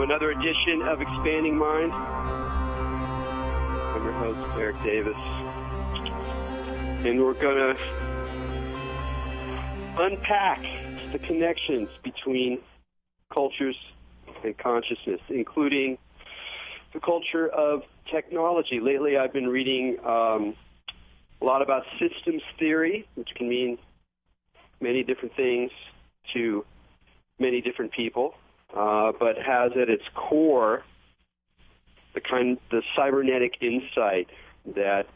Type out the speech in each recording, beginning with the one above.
another edition of Expanding Mind. I'm your host, Erik Davis. And we're going to unpack the connections between cultures and consciousness, including the culture of technology. Lately, I've been reading a lot about systems theory, which can mean many different things to many different people, but has at its core the cybernetic insight that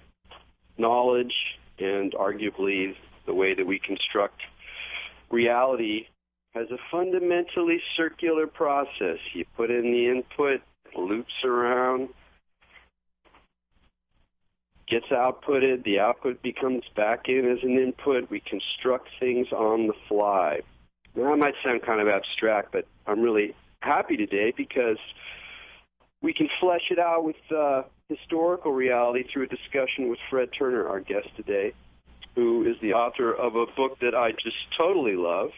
knowledge and arguably the way that we construct reality has a fundamentally circular process. You put in the input, it loops around, gets outputted, the output becomes back in as an input. We construct things on the fly. Now, that might sound kind of abstract, but I'm really happy today because we can flesh it out with historical reality through a discussion with Fred Turner, our guest today, who is the author of a book that I just totally love,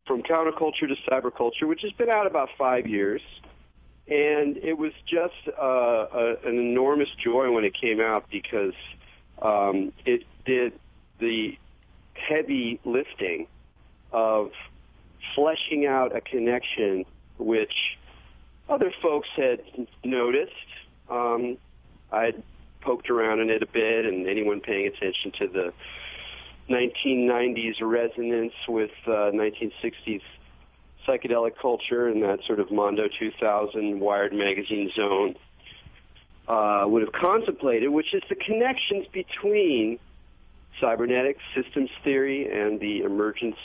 From Counterculture to Cyberculture, which has been out about 5 years. And it was just an enormous joy when it came out because it did the heavy lifting of fleshing out a connection which other folks had noticed. I had poked around in it a bit, and anyone paying attention to the 1990s resonance with 1960s psychedelic culture and that sort of Mondo 2000 Wired magazine zone would have contemplated, which is the connections between cybernetics, systems theory, and the emergence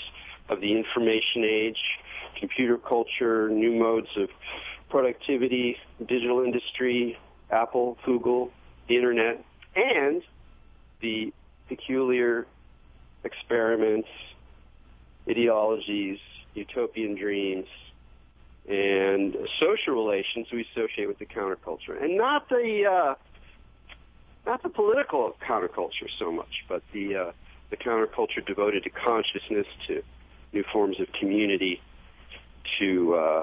of the information age, computer culture, new modes of productivity, digital industry, Apple, Google, the Internet, and the peculiar experiments, ideologies, utopian dreams, and social relations we associate with the counterculture. And not the political counterculture so much, but the counterculture devoted to consciousness, to new forms of community, to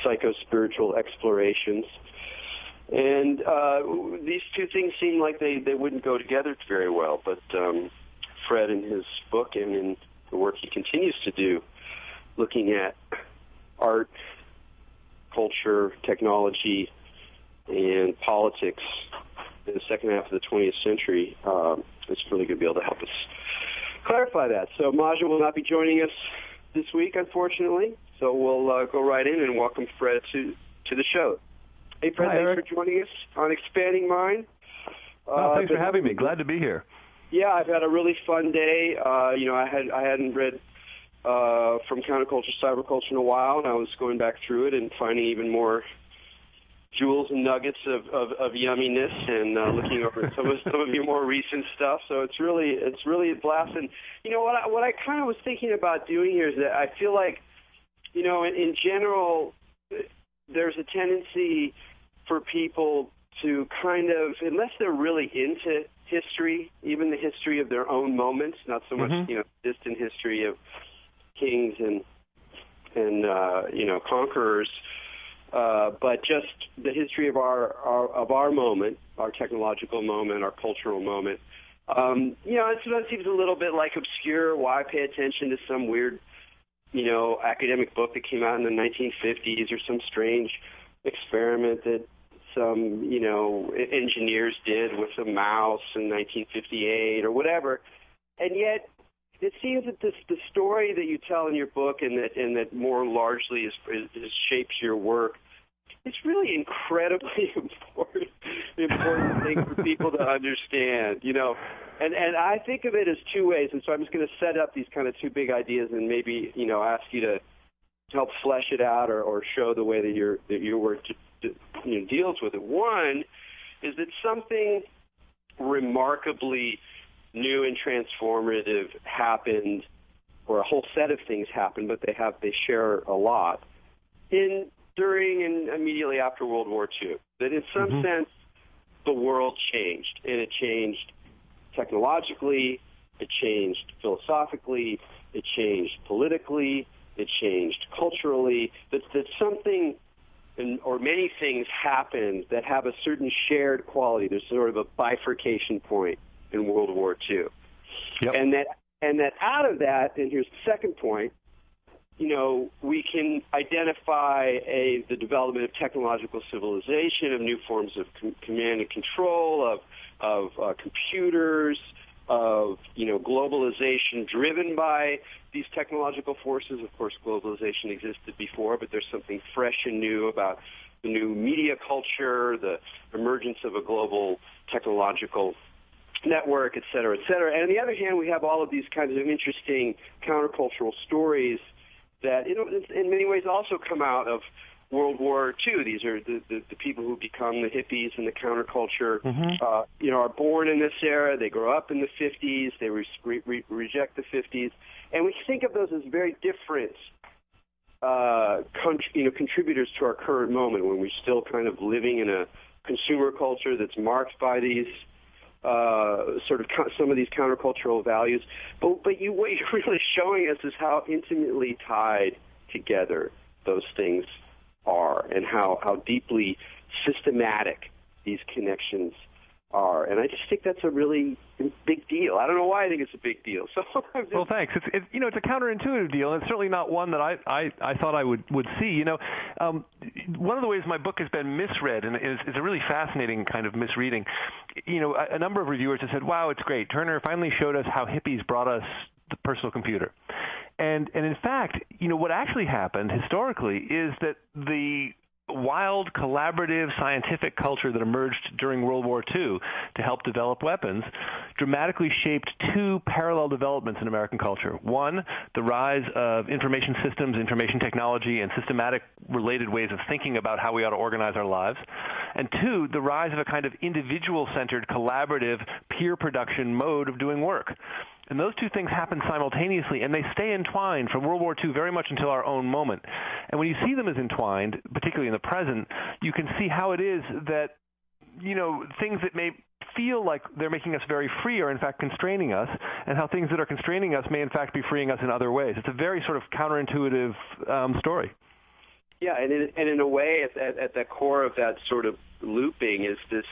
psycho-spiritual explorations. And these two things seem like they wouldn't go together very well, but Fred in his book and in the work he continues to do, looking at art, culture, technology, and politics in the second half of the 20th century, it's really going to be able to help us clarify that. So Maja will not be joining us this week, unfortunately, so we'll go right in and welcome Fred to the show. Hey, Fred, thanks for joining us on Expanding Mind. Thanks for having me. Glad to be here. Yeah, I've had a really fun day. I hadn't read From Counterculture, Cyberculture in a while, and I was going back through it and finding even more jewels and nuggets of yumminess, and looking over some of your more recent stuff. So it's really a blast. And you know what I kind of was thinking about doing here is that I feel like, in general, there's a tendency for people to kind of, unless they're really into history, even the history of their own moments, not so much distant history of kings and conquerors, but just the history of our moment, our technological moment, our cultural moment. It sometimes seems a little bit like obscure. Why pay attention to some weird, academic book that came out in the 1950s or some strange experiment that some, engineers did with a mouse in 1958 or whatever. And yet, it seems that the story that you tell in your book and that more largely shapes your work, it's really incredibly important thing for people to understand, And I think of it as two ways, and so I'm just going to set up these kind of two big ideas and maybe, ask you to help flesh it out or show the way that your work deals with it. One is that something remarkably new and transformative happened, or a whole set of things happened, but they share a lot during and immediately after World War II. That in some sense, the world changed, and it changed technologically, it changed philosophically, it changed politically, it changed culturally. That something or many things happened that have a certain shared quality. There's sort of a bifurcation point in World War II. Yep. And that out of that, and here's the second point, we can identify the development of technological civilization, of new forms of command and control, of computers, of globalization driven by these technological forces. Of course, globalization existed before, but there's something fresh and new about the new media culture, the emergence of a global technological network, et cetera, et cetera. And on the other hand, we have all of these kinds of interesting countercultural stories that, in many ways also come out of World War II. These are the people who become the hippies and the counterculture, are born in this era. They grow up in the 50s. They reject the 50s. And we think of those as very different contributors to our current moment, when we're still kind of living in a consumer culture that's marked by these some of these countercultural values. But what you're really showing us is how intimately tied together those things are, and how deeply systematic these connections are. And I just think that's a really big deal. I don't know why I think it's a big deal. So well, thanks. It's a counterintuitive deal, and it's certainly not one that I thought I would see. One of the ways my book has been misread, and is a really fascinating kind of misreading. A number of reviewers have said, "Wow, it's great. Turner finally showed us how hippies brought us the personal computer." And in fact, what actually happened historically is that the wild, collaborative, scientific culture that emerged during World War II to help develop weapons dramatically shaped two parallel developments in American culture. One, the rise of information systems, information technology, and systematic related ways of thinking about how we ought to organize our lives. And two, the rise of a kind of individual-centered, collaborative, peer production mode of doing work. And those two things happen simultaneously, and they stay entwined from World War II very much until our own moment. And when you see them as entwined, particularly in the present, you can see how it is that, things that may feel like they're making us very free are in fact constraining us, and how things that are constraining us may in fact be freeing us in other ways. It's a very sort of counterintuitive story. Yeah, and in a way, at the core of that sort of looping is this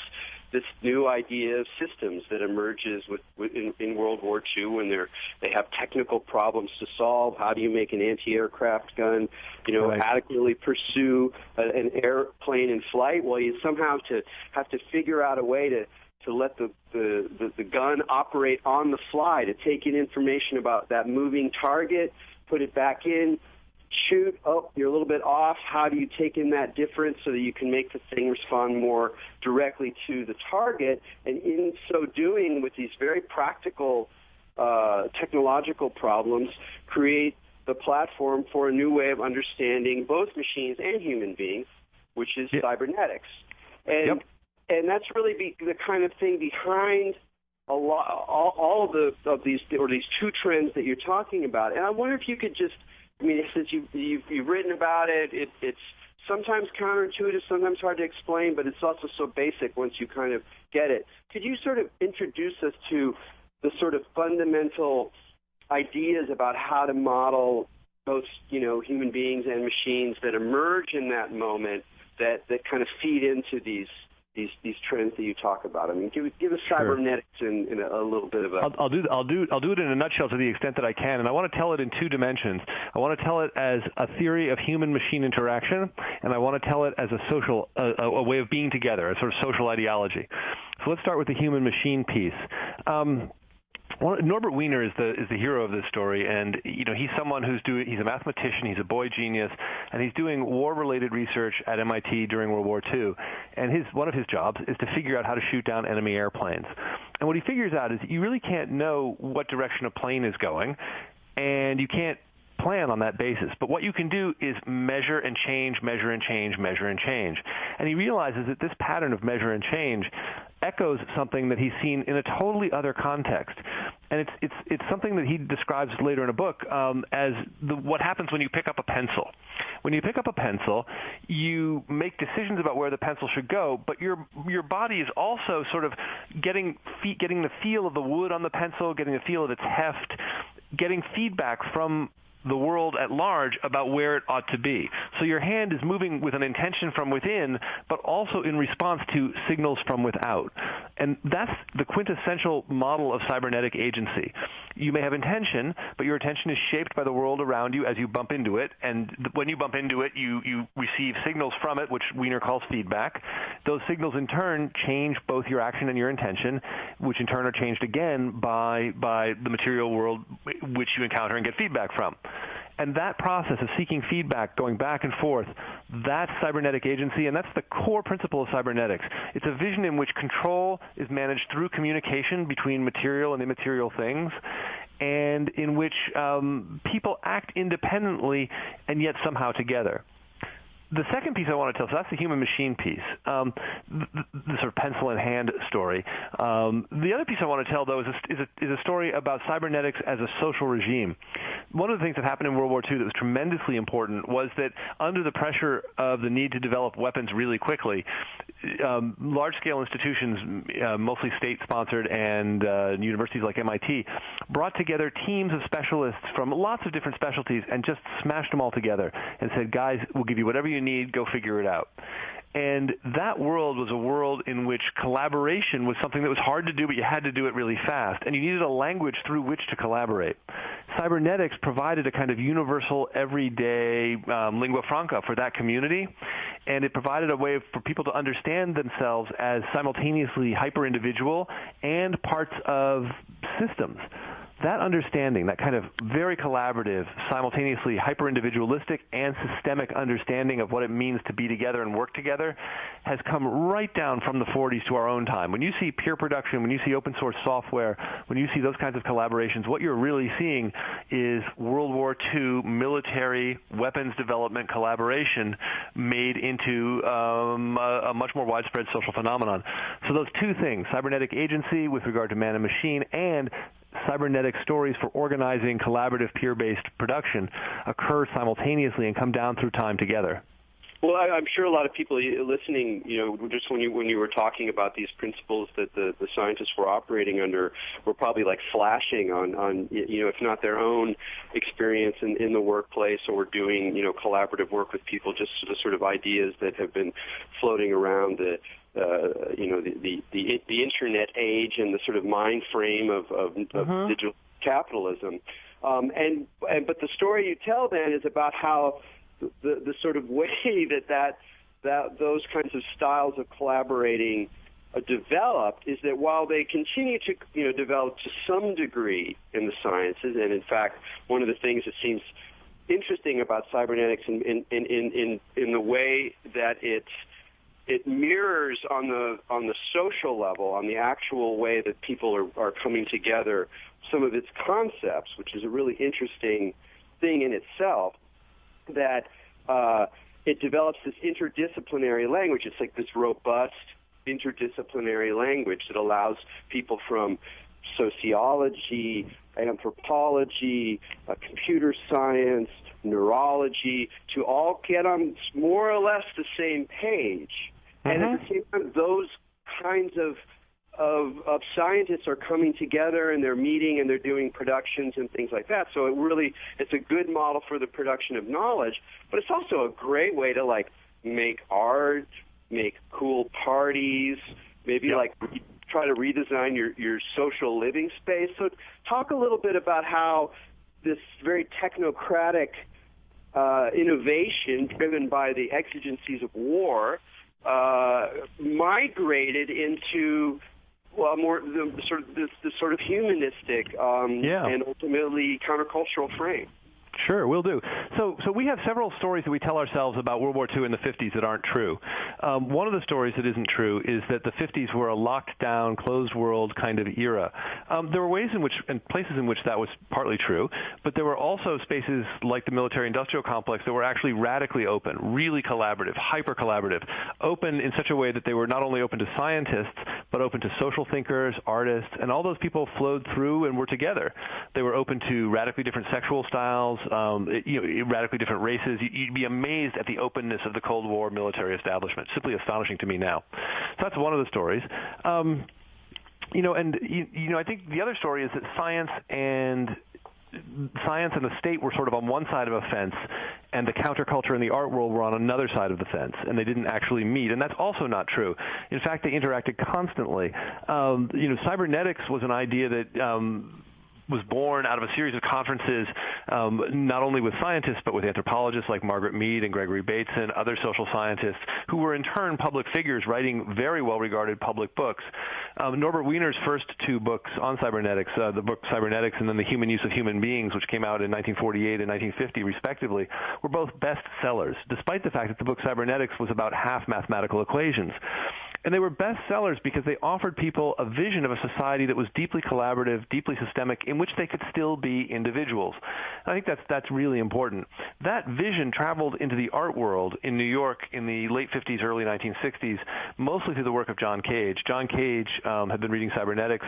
new idea of systems that emerges in World War II when they have technical problems to solve. How do you make an anti-aircraft gun, right, adequately pursue an airplane in flight? Well, you somehow have to figure out a way to let the gun operate on the fly, to take in information about that moving target, put it back in, shoot, you're a little bit off. How do you take in that difference so that you can make the thing respond more directly to the target? And in so doing, with these very practical technological problems, create the platform for a new way of understanding both machines and human beings, which is cybernetics. And that's really the kind of thing behind all of these two trends that you're talking about. And I wonder if you could just, since you've written about it, it's sometimes counterintuitive, sometimes hard to explain, but it's also so basic once you kind of get it. Could you sort of introduce us to the sort of fundamental ideas about how to model both, human beings and machines that emerge in that moment that kind of feed into these trends that you talk about? Give us cybernetics in a little bit of a. I'll do it in a nutshell to the extent that I can, and I want to tell it in two dimensions. I want to tell it as a theory of human-machine interaction, and I want to tell it as a way of being together, a sort of social ideology. So let's start with the human-machine piece. Norbert Wiener is the hero of this story, and he's someone he's a mathematician, he's a boy genius, and he's doing war-related research at MIT during World War II. And one of his jobs is to figure out how to shoot down enemy airplanes. And what he figures out is you really can't know what direction a plane is going, and you can't plan on that basis. But what you can do is measure and change, measure and change, measure and change. And he realizes that this pattern of measure and change echoes something that he's seen in a totally other context. And it's something that he describes later in a book as what happens when you pick up a pencil. When you pick up a pencil, you make decisions about where the pencil should go, but your body is also sort of getting the feel of the wood on the pencil, getting the feel of its heft, getting feedback from the world at large about where it ought to be. So your hand is moving with an intention from within, but also in response to signals from without. And that's the quintessential model of cybernetic agency. You may have intention, but your attention is shaped by the world around you as you bump into it. And when you bump into it, you receive signals from it, which Wiener calls feedback. Those signals in turn change both your action and your intention, which in turn are changed again by the material world which you encounter and get feedback from. And that process of seeking feedback, going back and forth, that's cybernetic agency, and that's the core principle of cybernetics. It's a vision in which control is managed through communication between material and immaterial things, and in which people act independently and yet somehow together. The second piece I want to tell, so that's the human-machine piece, the sort of pencil-in-hand story. The other piece I want to tell, though, is a story about cybernetics as a social regime. One of the things that happened in World War II that was tremendously important was that under the pressure of the need to develop weapons really quickly, large-scale institutions, mostly state-sponsored and universities like MIT, brought together teams of specialists from lots of different specialties and just smashed them all together and said, guys, we'll give you whatever you need, go figure it out. And that world was a world in which collaboration was something that was hard to do, but you had to do it really fast. And you needed a language through which to collaborate. Cybernetics provided a kind of universal, everyday lingua franca for that community. And it provided a way for people to understand themselves as simultaneously hyper-individual and parts of systems. That understanding, that kind of very collaborative, simultaneously hyper-individualistic and systemic understanding of what it means to be together and work together has come right down from the 40s to our own time. When you see peer production, when you see open source software, when you see those kinds of collaborations, what you're really seeing is World War II military weapons development collaboration made into a much more widespread social phenomenon. So those two things, cybernetic agency with regard to man and machine, and cybernetic stories for organizing collaborative peer-based production occur simultaneously and come down through time together. Well, I'm sure a lot of people listening, just when you were talking about these principles that the scientists were operating under, were probably like flashing on if not their own experience in the workplace or doing, collaborative work with people, just the sort of ideas that have been floating around the internet age and the sort of mind frame of digital capitalism. But the story you tell then is about how the sort of way that those kinds of styles of collaborating developed is that while they continue to develop to some degree in the sciences, and in fact one of the things that seems interesting about cybernetics in the way that it mirrors on the social level, on the actual way that people are coming together, some of its concepts, which is a really interesting thing in itself, that it develops this interdisciplinary language. It's like this robust interdisciplinary language that allows people from sociology, anthropology, computer science, neurology to all get on more or less the same page. And at the same time, those kinds of scientists are coming together and they're meeting and they're doing productions and things like that. So it's a good model for the production of knowledge, but it's also a great way to make art, make cool parties, maybe try to redesign your social living space. So talk a little bit about how this very technocratic innovation driven by the exigencies of war migrated into the sort of humanistic and ultimately countercultural frame. Sure, will do. So we have several stories that we tell ourselves about World War II in the 50s that aren't true. One of the stories that isn't true is that the 50s were a locked-down, closed-world kind of era. There were ways and places in which that was partly true, but there were also spaces like the military-industrial complex that were actually radically open, really collaborative, hyper-collaborative, open in such a way that they were not only open to scientists, but open to social thinkers, artists, and all those people flowed through and were together. They were open to radically different sexual styles, radically different races. You'd be amazed at the openness of the Cold War military establishment. Simply astonishing to me now. So that's one of the stories. I think the other story is that science and science and the state were sort of on one side of a fence, and the counterculture and the art world were on another side of the fence, and they didn't actually meet. And that's also not true. In fact, they interacted constantly. Cybernetics was an idea that was born out of a series of conferences, not only with scientists, but with anthropologists like Margaret Mead and Gregory Bateson, other social scientists, who were in turn public figures writing very well-regarded public books. Norbert Wiener's first two books on cybernetics, the book Cybernetics and then The Human Use of Human Beings, which came out in 1948 and 1950, respectively, were both bestsellers, despite the fact that the book Cybernetics was about half mathematical equations. And they were bestsellers because they offered people a vision of a society that was deeply collaborative, deeply systemic, in which they could still be individuals. And I think that's really important. That vision traveled into the art world in New York in the late 50s, early 1960s, mostly through the work of John Cage. John Cage had been reading cybernetics,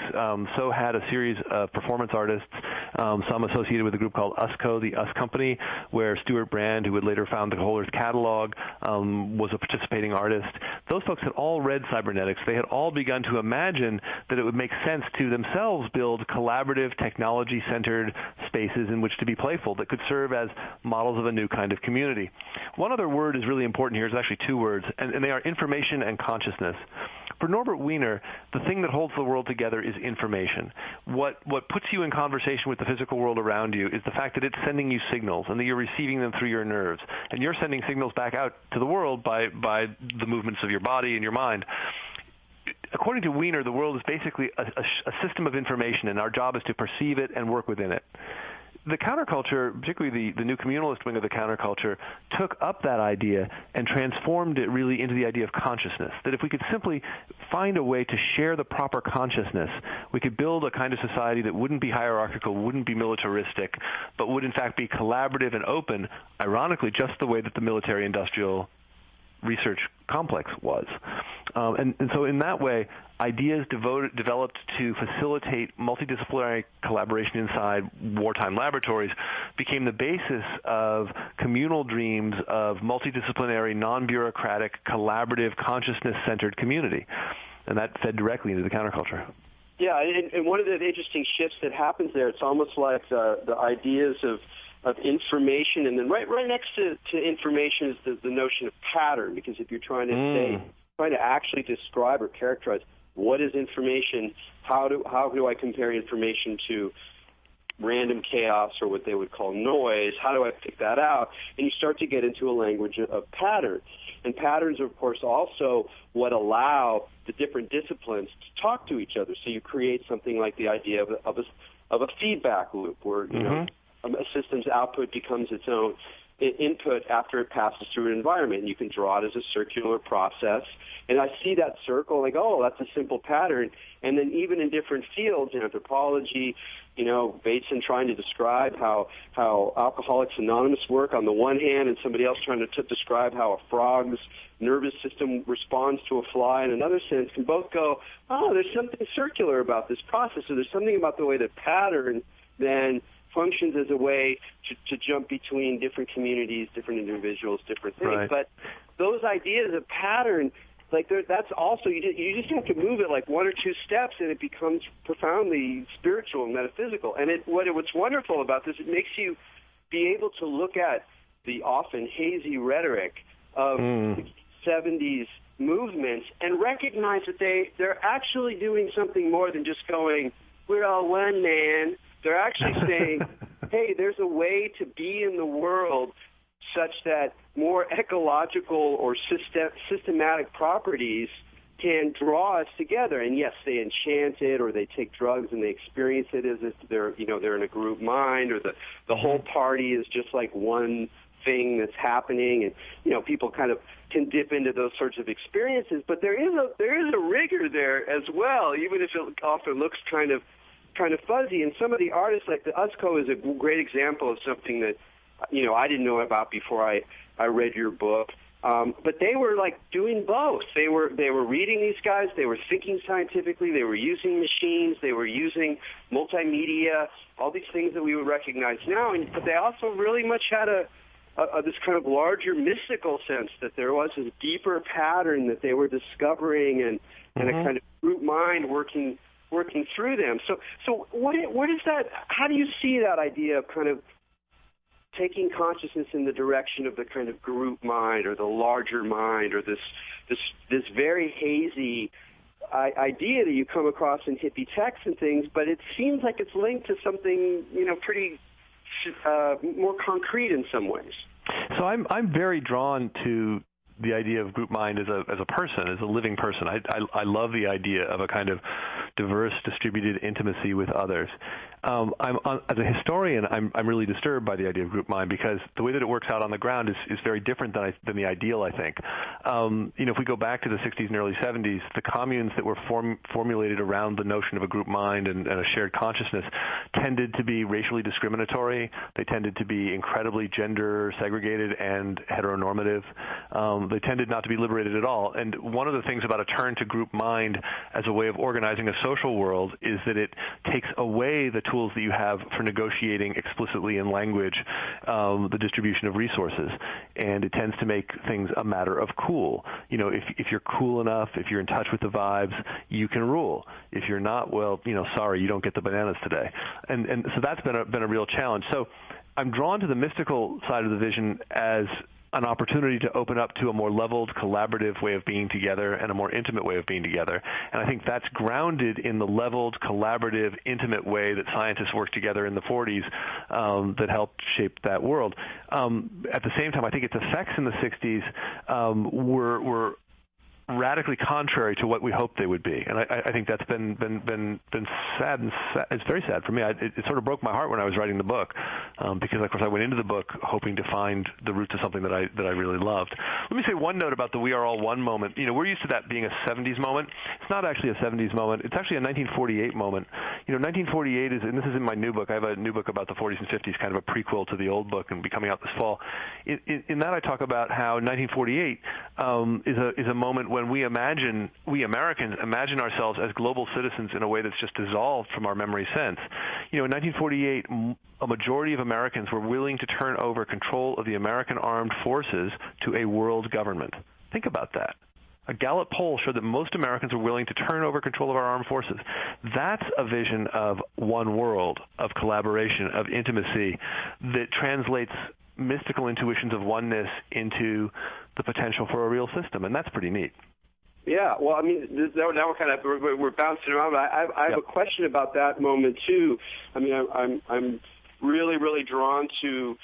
so had a series of performance artists, some associated with a group called USCO, the US Company, where Stuart Brand, who would later found the Whole Earth Catalog, was a participating artist. Those folks had all read cybernetics. They had all begun to imagine that it would make sense to themselves build collaborative, technology-centered spaces in which to be playful that could serve as models of a new kind of community. One other word is really important here. It's actually two words, and they are information and consciousness. For Norbert Wiener, the thing that holds the world together is information. What puts you in conversation with the physical world around you is the fact that it's sending you signals and that you're receiving them through your nerves. And you're sending signals back out to the world by the movements of your body and your mind. According to Wiener, the world is basically a system of information, and our job is to perceive it and work within it. The counterculture, particularly the new communalist wing of the counterculture, took up that idea and transformed it really into the idea of consciousness, that if we could simply find a way to share the proper consciousness, we could build a kind of society that wouldn't be hierarchical, wouldn't be militaristic, but would in fact be collaborative and open, ironically just the way that the military-industrial research complex was. And so in that way, ideas developed to facilitate multidisciplinary collaboration inside wartime laboratories became the basis of communal dreams of multidisciplinary, non-bureaucratic, collaborative, consciousness-centered community. And that fed directly into the counterculture. Yeah, and one of the interesting shifts that happens there, it's almost like the ideas of information, and then right next to information is the notion of pattern, because if you're trying to actually describe or characterize what is information, how do I compare information to random chaos or what they would call noise, how do I pick that out? And you start to get into a language of pattern. And patterns are, of course, also what allow the different disciplines to talk to each other. So you create something like the idea of a feedback loop where, you know, a system's output becomes its own input after it passes through an environment. And you can draw it as a circular process. And I see that circle like, oh, that's a simple pattern. And then even in different fields, in anthropology, you know, Bateson trying to describe how Alcoholics Anonymous work on the one hand, and somebody else trying to describe how a frog's nervous system responds to a fly in another sense, can both go, oh, there's something circular about this process, or there's something about the way that pattern then functions as a way to jump between different communities, different individuals, different things. Right. But those ideas of pattern, like that's also, you just have to move it like one or two steps, and it becomes profoundly spiritual and metaphysical. And what's wonderful about this, it makes you be able to look at the often hazy rhetoric of the 70s movements and recognize that they're actually doing something more than just going, we're all one, man. They're actually saying, hey, there's a way to be in the world such that more ecological or systematic properties can draw us together. And yes, they enchant it, or they take drugs and they experience it as if they're in a group mind, or the whole party is just like one thing that's happening. And people kind of can dip into those sorts of experiences, but there is a rigor there as well, even if it often looks kind of fuzzy. And some of the artists, like the USCO, is a great example of something that I didn't know about before I read your book. But they were like doing both. They were reading these guys. They were thinking scientifically. They were using machines. They were using multimedia, all these things that we would recognize now. But they also really much had this kind of larger mystical sense that there was this deeper pattern that they were discovering, and a kind of group mind working working through them. So what is that? How do you see that idea of kind of taking consciousness in the direction of the kind of group mind or the larger mind, or this very hazy idea that you come across in hippie texts and things, but it seems like it's linked to something, pretty more concrete in some ways. So I'm very drawn to the idea of group mind as a person, as a living person. I love the idea of a kind of diverse, distributed intimacy with others. As a historian, I'm really disturbed by the idea of group mind, because the way that it works out on the ground is very different than the ideal, I think. If we go back to the 60s and early 70s, the communes that were formulated around the notion of a group mind and a shared consciousness tended to be racially discriminatory. They tended to be incredibly gender segregated and heteronormative. They tended not to be liberated at all. And one of the things about a turn to group mind as a way of organizing a social world is that it takes away the tools that you have for negotiating explicitly in language the distribution of resources. And it tends to make things a matter of cool. If you're cool enough, if you're in touch with the vibes, you can rule. If you're not, well, sorry, you don't get the bananas today. And so that's been a real challenge. So I'm drawn to the mystical side of the vision as an opportunity to open up to a more leveled, collaborative way of being together and a more intimate way of being together. And I think that's grounded in the leveled, collaborative, intimate way that scientists worked together in the 40s that helped shape that world. At the same time, I think its effects in the 60s were radically contrary to what we hoped they would be, and I think that's been sad, and it's very sad for me. It sort of broke my heart when I was writing the book, because of course I went into the book hoping to find the roots of something that I really loved. Let me say one note about the "We Are All One" moment. We're used to that being a 70s moment. It's not actually a 70s moment. It's actually a 1948 moment. 1948 is, and this is in my new book. I have a new book about the 40s and 50s, kind of a prequel to the old book, and be coming out this fall. In that I talk about how 1948 is a moment when we Americans imagine ourselves as global citizens in a way that's just dissolved from our memory sense. In 1948, a majority of Americans were willing to turn over control of the American armed forces to a world government. Think about that. A Gallup poll showed that most Americans were willing to turn over control of our armed forces. That's a vision of one world, of collaboration, of intimacy, that translates mystical intuitions of oneness into the potential for a real system, and that's pretty neat. Yeah, well, now we're bouncing around. But I have a question about that moment too. I'm really, really drawn to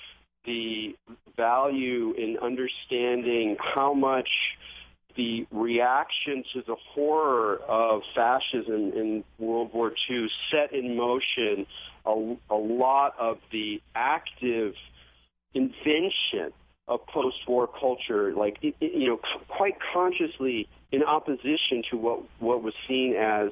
the value in understanding how much the reaction to the horror of fascism in World War II set in motion a lot of the active invention of post-war culture, quite consciously in opposition to what was seen as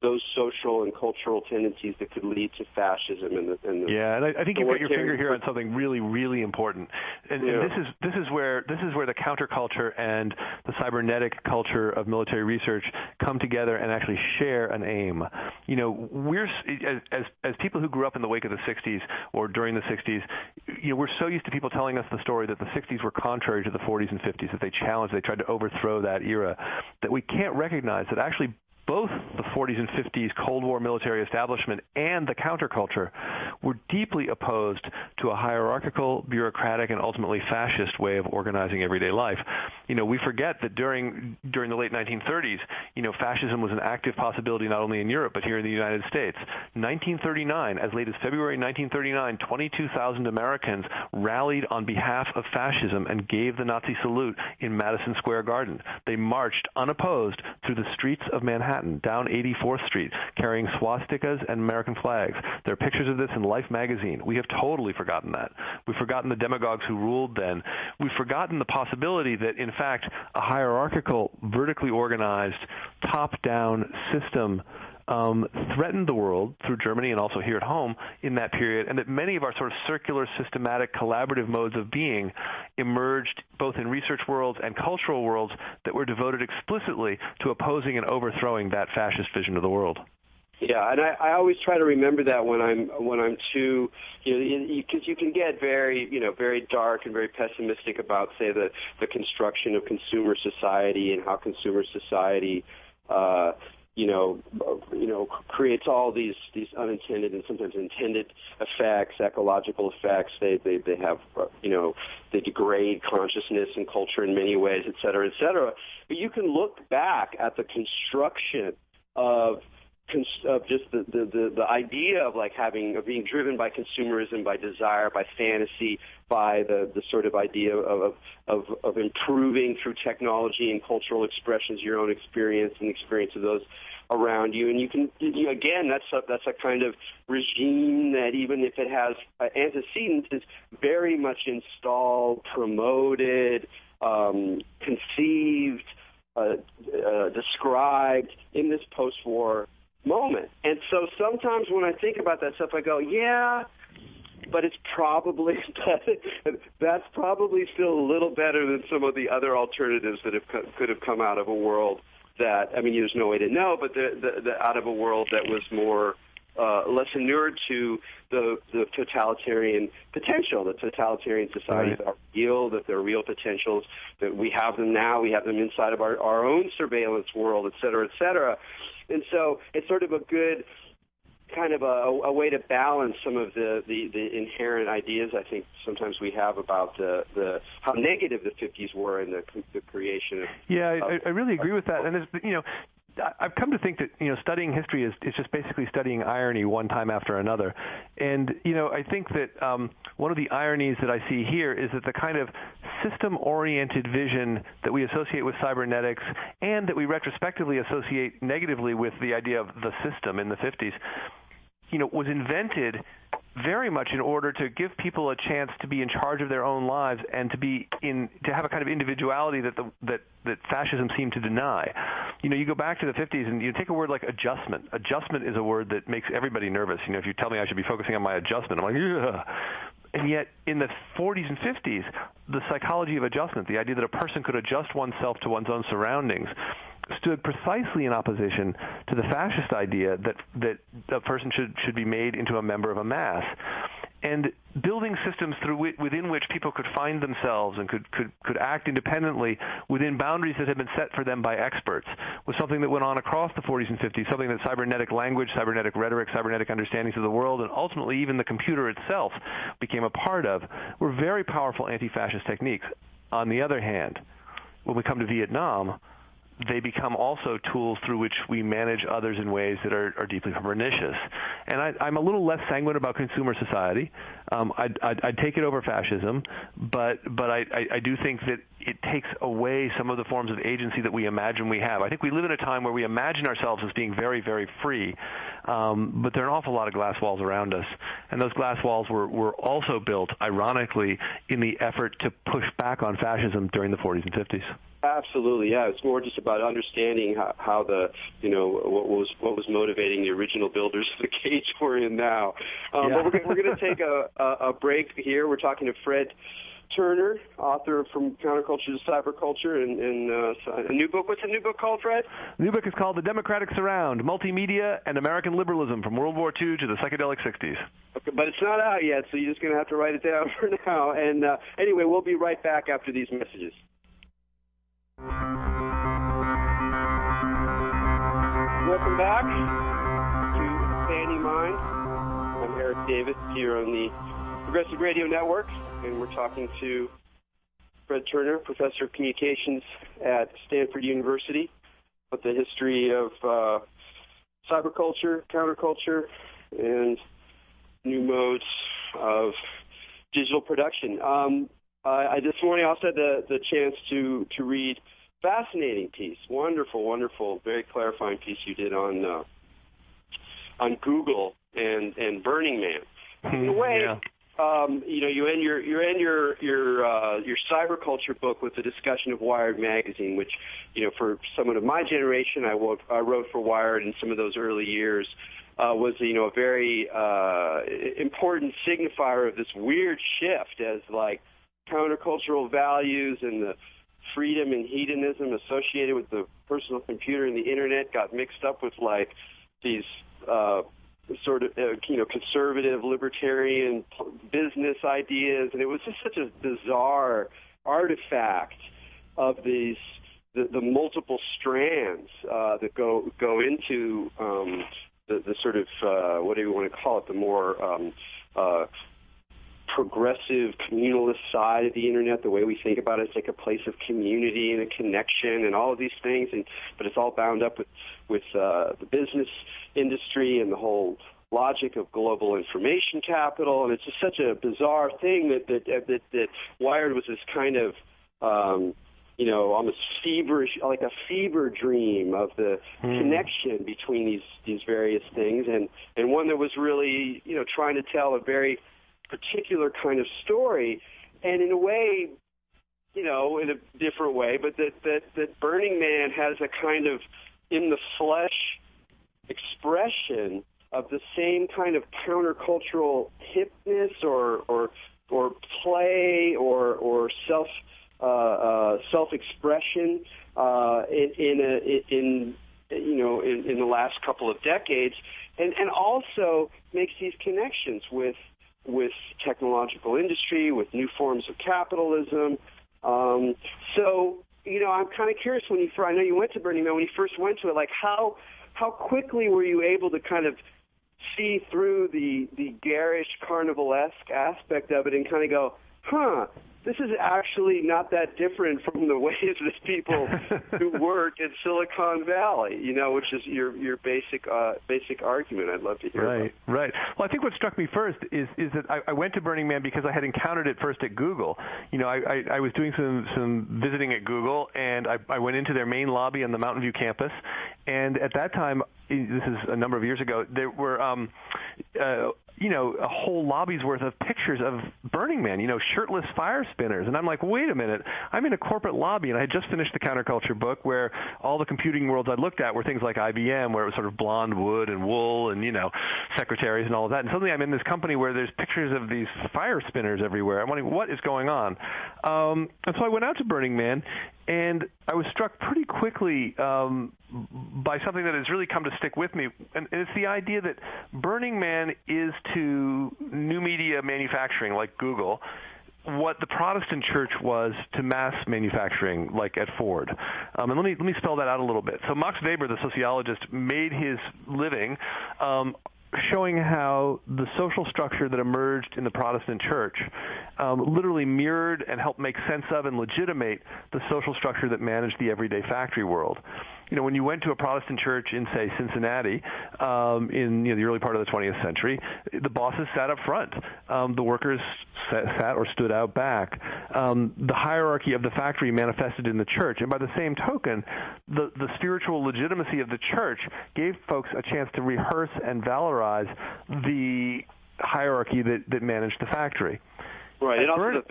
those social and cultural tendencies that could lead to fascism and I think you've got your finger here on something really, really important. And this is where the counterculture and the cybernetic culture of military research come together and actually share an aim. We're as people who grew up in the wake of the 60s or during the 60s, we're so used to people telling us the story that the 60s were contrary to the 40s and 50s, that they tried to overthrow that era, that we can't recognize that actually both the 40s and 50s Cold War military establishment and the counterculture were deeply opposed to a hierarchical, bureaucratic, and ultimately fascist way of organizing everyday life. We forget that during the late 1930s, fascism was an active possibility not only in Europe but here in the United States. 1939, as late as February 1939, 22,000 Americans rallied on behalf of fascism and gave the Nazi salute in Madison Square Garden. They marched unopposed through the streets of Manhattan, down 84th Street, carrying swastikas and American flags. There are pictures of this in Life magazine. We have totally forgotten that. We've forgotten the demagogues who ruled then. We've forgotten the possibility that, in fact, a hierarchical, vertically organized, top-down system threatened the world through Germany and also here at home in that period, and that many of our sort of circular, systematic, collaborative modes of being emerged both in research worlds and cultural worlds that were devoted explicitly to opposing and overthrowing that fascist vision of the world. Yeah, and I always try to remember that when I'm too, because you can get very dark and very pessimistic about, say, the construction of consumer society and how consumer society creates all these unintended and sometimes intended effects, ecological effects. They have, they degrade consciousness and culture in many ways, et cetera, et cetera. But you can look back at the construction of just the idea of of being driven by consumerism, by desire, by fantasy, by the sort of idea of improving through technology and cultural expressions your own experience and the experience of those around you. And you can, again, that's a kind of regime that, even if it has antecedents, is very much installed, promoted, conceived, described in this post-war moment. And so sometimes when I think about that stuff, I go, yeah, but it's probably that's probably still a little better than some of the other alternatives that could have come out of a world that, I mean, there's no way to know, but the out of a world that was more less inured to the totalitarian potential. The totalitarian societies are real, that they're real potentials, that we have them now, we have them inside of our own surveillance world, et cetera, et cetera. And so it's sort of a good kind of a way to balance some of the inherent ideas I think sometimes we have about the how negative the 50s were in the creation of... Yeah, I really agree with that. And I've come to think that studying history is just basically studying irony one time after another. And I think that one of the ironies that I see here is that the kind of system-oriented vision that we associate with cybernetics and that we retrospectively associate negatively with the idea of the system in the 50s, was invented very much in order to give people a chance to be in charge of their own lives and to have a kind of individuality that fascism seemed to deny. You go back to the 50s and you take a word like adjustment. Adjustment is a word that makes everybody nervous. If you tell me I should be focusing on my adjustment, I'm like, ugh. And yet in the 40s and 50s, the psychology of adjustment, the idea that a person could adjust oneself to one's own surroundings, stood precisely in opposition to the fascist idea that a person should be made into a member of a mass. And building systems within which people could find themselves and could act independently within boundaries that had been set for them by experts was something that went on across the 40s and 50s, something that cybernetic language, cybernetic rhetoric, cybernetic understandings of the world, and ultimately even the computer itself became a part of, were very powerful anti-fascist techniques. On the other hand, when we come to Vietnam, they become also tools through which we manage others in ways that are deeply pernicious. And I'm a little less sanguine about consumer society. I'd take it over fascism, but I do think that it takes away some of the forms of agency that we imagine we have. I think we live in a time where we imagine ourselves as being very, very free, but there are an awful lot of glass walls around us. And those glass walls were also built, ironically, in the effort to push back on fascism during the 40s and 50s. Absolutely, yeah. It's more just about understanding how what was motivating the original builders of the cage we're in now. But we're going to take a break here. We're talking to Fred Turner, author from Counterculture to Cyberculture, and a new book. What's the new book called, Fred? The new book is called The Democratic Surround, Multimedia and American Liberalism from World War II to the Psychedelic 60s. Okay, but it's not out yet, so you're just going to have to write it down for now. And anyway, we'll be right back after these messages. Welcome back to Expanding Mind. I'm Erik Davis here on the Progressive Radio Network, and we're talking to Fred Turner, professor of communications at Stanford University, about the history of cyberculture, counterculture, and new modes of digital production. I this morning also had the chance to read fascinating piece, wonderful, very clarifying piece you did on Google and Burning Man. In a way, you end your cyberculture book with a discussion of Wired magazine, which for someone of my generation, I wrote for Wired in some of those early years. Was a very important signifier of this weird shift as like countercultural values and the freedom and hedonism associated with the personal computer and the internet got mixed up with like these sort of conservative libertarian business ideas, and it was just such a bizarre artifact of these the multiple strands that go into the sort of what do you want to call it, the more progressive communalist side of the internet, the way we think about it, it's like a place of community and a connection and all of these things, but it's all bound up with the business industry and the whole logic of global information capital, and it's just such a bizarre thing that Wired was this kind of almost feverish, like a fever dream of the connection between these various things, and one that was really trying to tell a very particular kind of story, and in a way, in a different way, but that Burning Man has a kind of in the flesh expression of the same kind of countercultural hipness or play or self-expression in the last couple of decades, and also makes these connections with technological industry, with new forms of capitalism. So I'm kind of curious I know you went to Burning Man, when you first went to it, like how quickly were you able to kind of see through the garish carnivalesque aspect of it and kind of go, this is actually not that different from the ways that people who work in Silicon Valley, which is your basic argument. I'd love to hear about. Right. Well, I think what struck me first is that I went to Burning Man because I had encountered it first at Google. I was doing some visiting at Google, and I went into their main lobby on the Mountain View campus, and at that time, this is a number of years ago, there were a whole lobby's worth of pictures of Burning Man, shirtless fire spinners. And I'm like, wait a minute, I'm in a corporate lobby, and I had just finished the Counterculture book where all the computing worlds I looked at were things like IBM, where it was sort of blonde wood and wool and, secretaries and all of that. And suddenly I'm in this company where there's pictures of these fire spinners everywhere. I'm wondering, what is going on? And so I went out to Burning Man, and I was struck pretty quickly by something that has really come to stick with me, and it's the idea that Burning Man is to new media manufacturing like Google what the Protestant church was to mass manufacturing, like at Ford. And let me spell that out a little bit. So Max Weber, the sociologist, made his living showing how the social structure that emerged in the Protestant church literally mirrored and helped make sense of and legitimate the social structure that managed the everyday factory world. When you went to a Protestant church in, say, Cincinnati in the early part of the 20th century, the bosses sat up front. The workers sat or stood out back. The hierarchy of the factory manifested in the church. And by the same token, the spiritual legitimacy of the church gave folks a chance to rehearse and valorize the hierarchy that managed the factory. Right, and also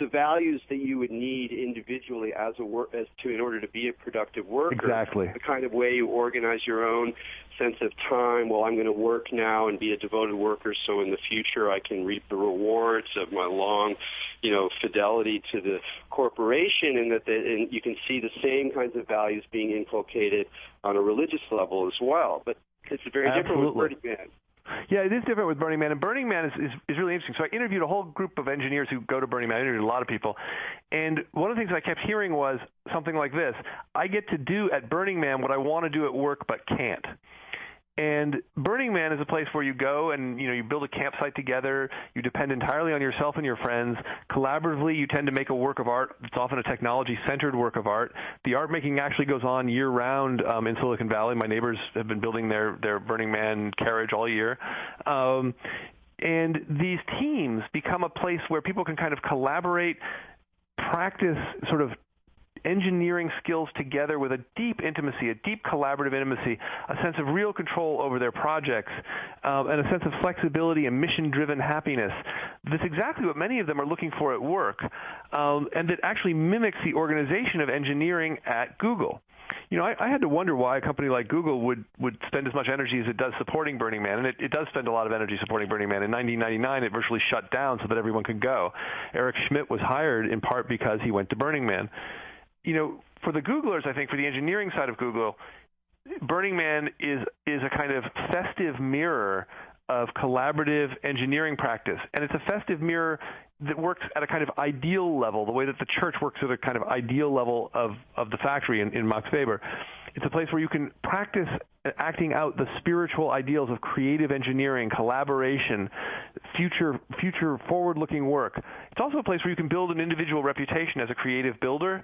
the values that you would need individually in order to be a productive worker. Exactly. The kind of way you organize your own sense of time. Well, I'm going to work now and be a devoted worker, so in the future I can reap the rewards of my long, fidelity to the corporation, and you can see the same kinds of values being inculcated on a religious level as well. But it's very different with Burning Man. Yeah, it is different with Burning Man, and Burning Man is really interesting. So I interviewed a whole group of engineers who go to Burning Man. I interviewed a lot of people, and one of the things I kept hearing was something like this: I get to do at Burning Man what I want to do at work but can't. And Burning Man is a place where you go and you build a campsite together. You depend entirely on yourself and your friends. Collaboratively, you tend to make a work of art. It's often a technology-centered work of art. The art making actually goes on year-round in Silicon Valley. My neighbors have been building their Burning Man carriage all year. And these teams become a place where people can kind of collaborate, practice sort of engineering skills together with a deep intimacy, a deep collaborative intimacy, a sense of real control over their projects, and a sense of flexibility and mission-driven happiness. That's exactly what many of them are looking for at work, and that actually mimics the organization of engineering at Google. I had to wonder why a company like Google would spend as much energy as it does supporting Burning Man, and it does spend a lot of energy supporting Burning Man. In 1999, it virtually shut down so that everyone could go. Erik Schmidt was hired in part because he went to Burning Man. For the Googlers, I think, for the engineering side of Google, Burning Man is a kind of festive mirror of collaborative engineering practice. And it's a festive mirror that works at a kind of ideal level, the way that the church works at a kind of ideal level of the factory in Max Weber. It's a place where you can practice acting out the spiritual ideals of creative engineering, collaboration, future forward-looking work. It's also a place where you can build an individual reputation as a creative builder.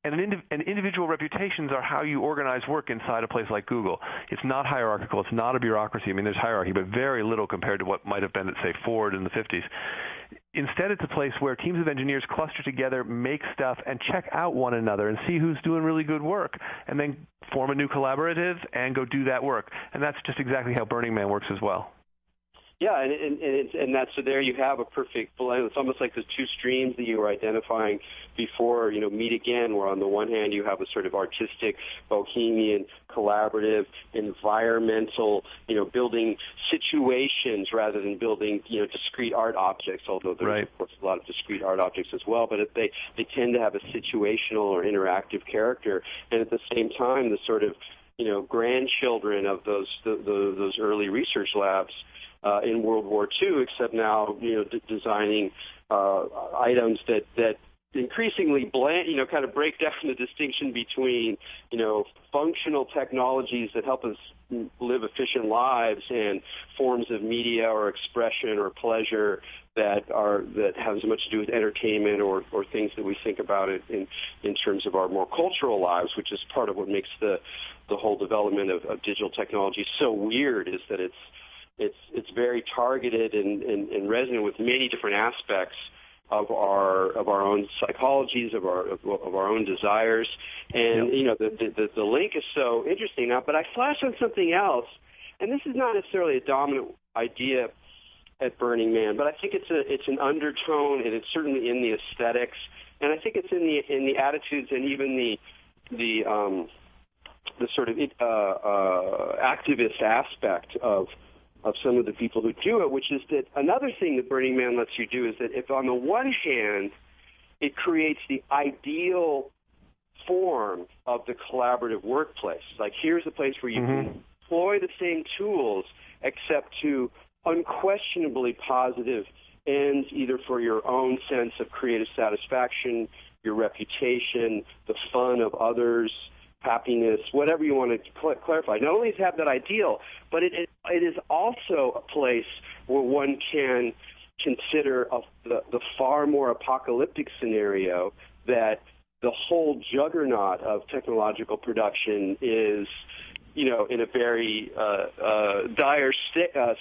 And individual reputations are how you organize work inside a place like Google. It's not hierarchical. It's not a bureaucracy. I mean, there's hierarchy, but very little compared to what might have been at, say, Ford in the 50s. Instead, it's a place where teams of engineers cluster together, make stuff, and check out one another and see who's doing really good work, and then form a new collaborative and go do that work. And that's just exactly how Burning Man works as well. Yeah, and that's, so there you have a perfect blend. It's almost like the two streams that you were identifying before, meet again, where on the one hand you have a sort of artistic, bohemian, collaborative, environmental, building situations rather than building, discrete art objects, although there's, of course, a lot of discrete art objects as well, but they tend to have a situational or interactive character. And at the same time, the sort of, grandchildren of those early research labs in World War II, except now, designing items that increasingly blend, kind of break down the distinction between, functional technologies that help us live efficient lives and forms of media or expression or pleasure that have as much to do with entertainment or things that we think about it in terms of our more cultural lives, which is part of what makes the whole development of digital technology so weird, is that it's very targeted and resonant with many different aspects of our own psychologies, of our own desires, and the link is so interesting now. But I flashed on something else, and this is not necessarily a dominant idea at Burning Man, but I think it's an undertone, and it's certainly in the aesthetics, and I think it's in the attitudes and even the sort of activist aspect of some of the people who do it, which is that another thing that Burning Man lets you do is that if on the one hand it creates the ideal form of the collaborative workplace, like here's a place where you can employ the same tools except to unquestionably positive ends, either for your own sense of creative satisfaction, your reputation, the fun of others, happiness, whatever you want to clarify. Not only does it have that ideal, but it is also a place where one can consider the far more apocalyptic scenario that the whole juggernaut of technological production is, in a very dire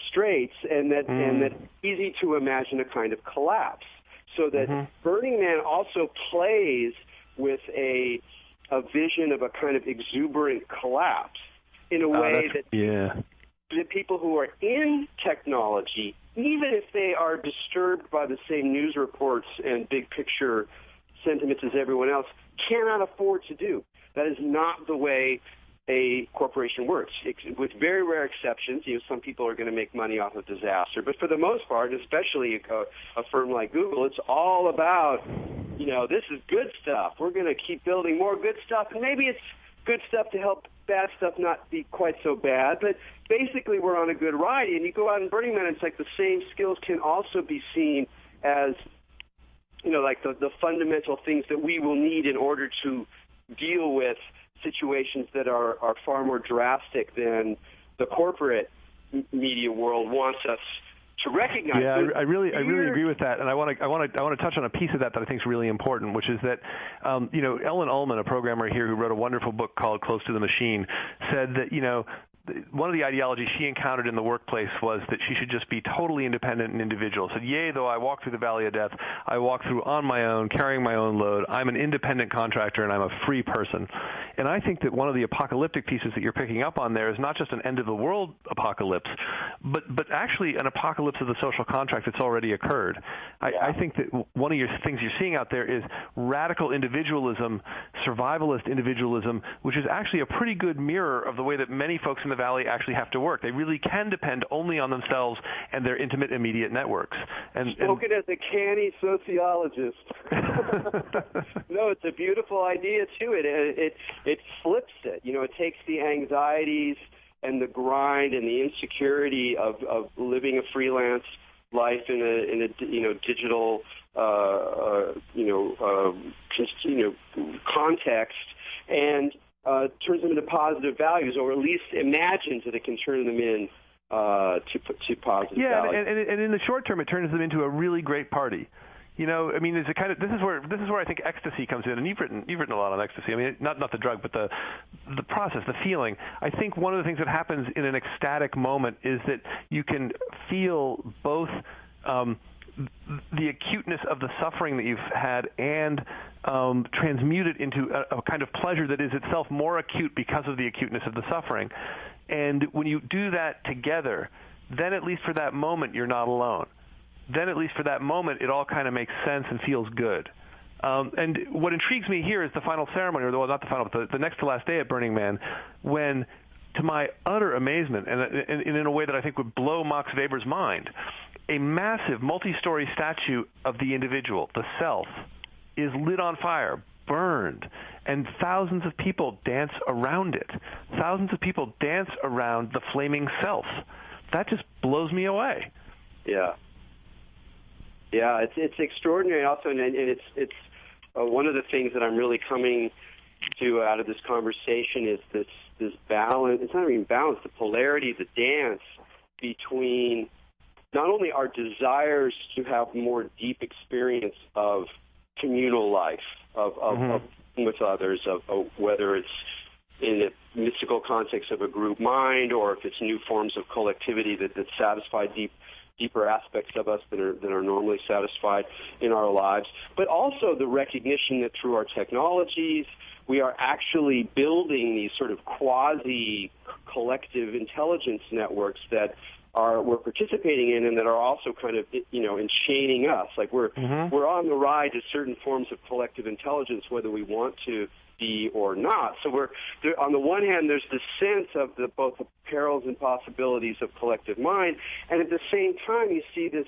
straits, and that easy to imagine a kind of collapse. So that Burning Man also plays with a vision of a kind of exuberant collapse in a way that the people who are in technology, even if they are disturbed by the same news reports and big picture sentiments as everyone else, cannot afford to do. That is not the way a corporation works. With very rare exceptions, some people are going to make money off of disaster, but for the most part, especially a firm like Google, it's all about, this is good stuff. We're going to keep building more good stuff, and maybe it's good stuff to help bad stuff not be quite so bad, but basically we're on a good ride. And you go out in Burning Man, it's like the same skills can also be seen as, like the fundamental things that we will need in order to deal with situations that are far more drastic than the corporate media world wants us to recognize. Yeah, I really agree with that, and I want to touch on a piece of that I think is really important, which is that Ellen Ullman, a programmer here who wrote a wonderful book called Close to the Machine, said that one of the ideologies she encountered in the workplace was that she should just be totally independent and individual. Said, yea, though I walk through the valley of death, I walk through on my own, carrying my own load. I'm an independent contractor, and I'm a free person. And I think that one of the apocalyptic pieces that you're picking up on there is not just an end-of-the-world apocalypse, but actually an apocalypse of the social contract that's already occurred. I think that one of your things you're seeing out there is radical individualism, survivalist individualism, which is actually a pretty good mirror of the way that many folks in the Valley actually have to work. They really can depend only on themselves and their intimate, immediate networks. Spoken as a canny sociologist. No, it's a beautiful idea, too. It flips it. It takes the anxieties and the grind and the insecurity of living a freelance life in a digital context, and turns them into positive values, or at least imagines that it can turn them in to positive values. And in the short term, it turns them into a really great party. I mean, this is where I think ecstasy comes in, and you've written a lot on ecstasy. I mean, not the drug, but the process, the feeling. I think one of the things that happens in an ecstatic moment is that you can feel both the acuteness of the suffering that you've had and transmute it into a kind of pleasure that is itself more acute because of the acuteness of the suffering. And when you do that together, then at least for that moment, you're not alone. Then at least for that moment, it all kind of makes sense and feels good. And what intrigues me here is the final ceremony, or not the final, but the next to last day at Burning Man, when, to my utter amazement, and in a way that I think would blow Max Weber's mind, a massive multi-story statue of the individual, the self, is lit on fire, burned, and thousands of people dance around it. Thousands of people dance around the flaming self. That just blows me away. Yeah. Yeah, it's extraordinary also, and it's one of the things that I'm really coming to out of this conversation is this balance. It's not even balance, the polarity, the dance between not only our desires to have more deep experience of communal life, of with others, of whether it's in a mystical context of a group mind, or if it's new forms of collectivity that satisfy deeper aspects of us that are normally satisfied in our lives, but also the recognition that through our technologies, we are actually building these sort of quasi-collective intelligence networks that we're participating in, and that are also kind of enchaining us. Like we're on the ride to certain forms of collective intelligence, whether we want to be or not. So on the one hand, there's this sense of both the perils and possibilities of collective mind, and at the same time, you see this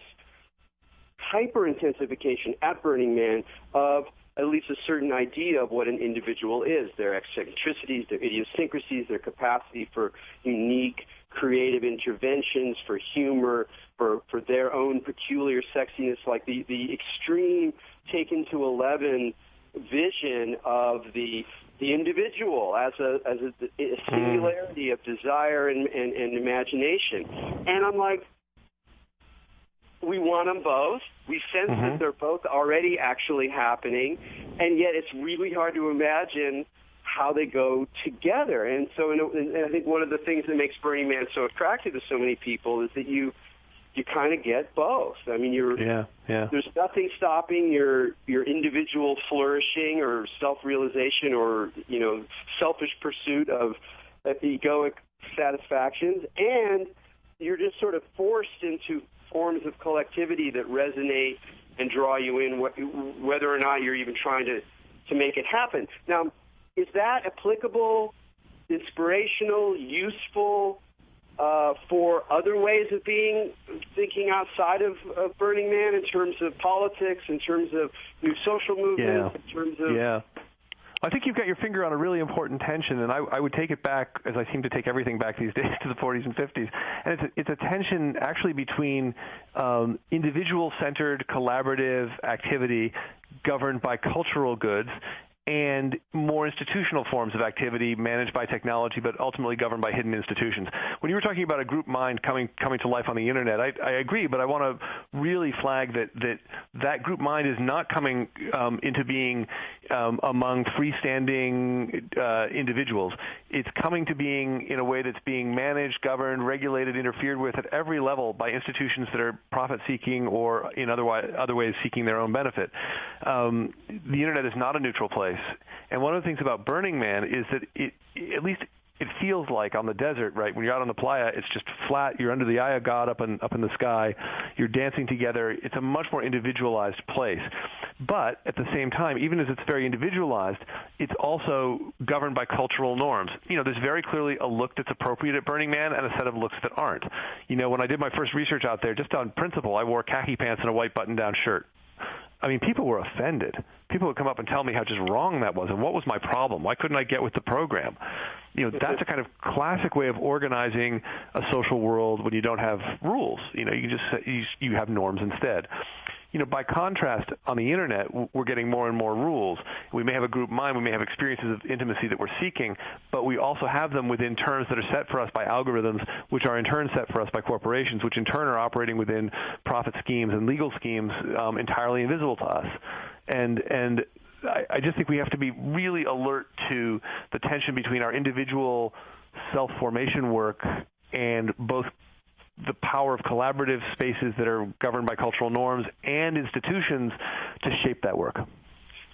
hyper-intensification at Burning Man of at least a certain idea of what an individual is, their eccentricities, their idiosyncrasies, their capacity for unique creative interventions, for humor, for their own peculiar sexiness, like the extreme taken to 11 vision of the individual as a singularity of desire and imagination. And I'm like, we want them both. We sense that they're both already actually happening, and yet it's really hard to imagine how they go together. And so and I think one of the things that makes Burning Man so attractive to so many people is that you kind of get both. I mean, there's nothing stopping your individual flourishing or self-realization or selfish pursuit of egoic satisfactions, and you're just sort of forced into forms of collectivity that resonate and draw you in, whether or not you're even trying to make it happen. Now, is that applicable, inspirational, useful for other ways of thinking outside of Burning Man, in terms of politics, in terms of new social movements, in terms of... Yeah. I think you've got your finger on a really important tension, and I would take it back, as I seem to take everything back these days, to the 40s and 50s. And it's a tension actually between individual-centered, collaborative activity governed by cultural goods and more institutional forms of activity managed by technology, but ultimately governed by hidden institutions. When you were talking about a group mind coming to life on the Internet, I agree, but I want to really flag that group mind is not coming into being among freestanding individuals. It's coming to being in a way that's being managed, governed, regulated, interfered with at every level by institutions that are profit-seeking or in other ways seeking their own benefit. The Internet is not a neutral place. And one of the things about Burning Man is that at least it feels like on the desert, right? When you're out on the playa, it's just flat. You're under the eye of God up in the sky. You're dancing together. It's a much more individualized place. But at the same time, even as it's very individualized, it's also governed by cultural norms. There's very clearly a look that's appropriate at Burning Man and a set of looks that aren't. When I did my first research out there, just on principle, I wore khaki pants and a white button-down shirt. I mean, people were offended. People would come up and tell me how just wrong that was, and what was my problem? Why couldn't I get with the program? That's a kind of classic way of organizing a social world when you don't have rules. You can just you have norms instead. By contrast, on the internet, we're getting more and more rules. We may have a group mind, we may have experiences of intimacy that we're seeking, but we also have them within terms that are set for us by algorithms, which are in turn set for us by corporations, which in turn are operating within profit schemes and legal schemes entirely invisible to us. And I just think we have to be really alert to the tension between our individual self-formation work and both the power of collaborative spaces that are governed by cultural norms and institutions to shape that work.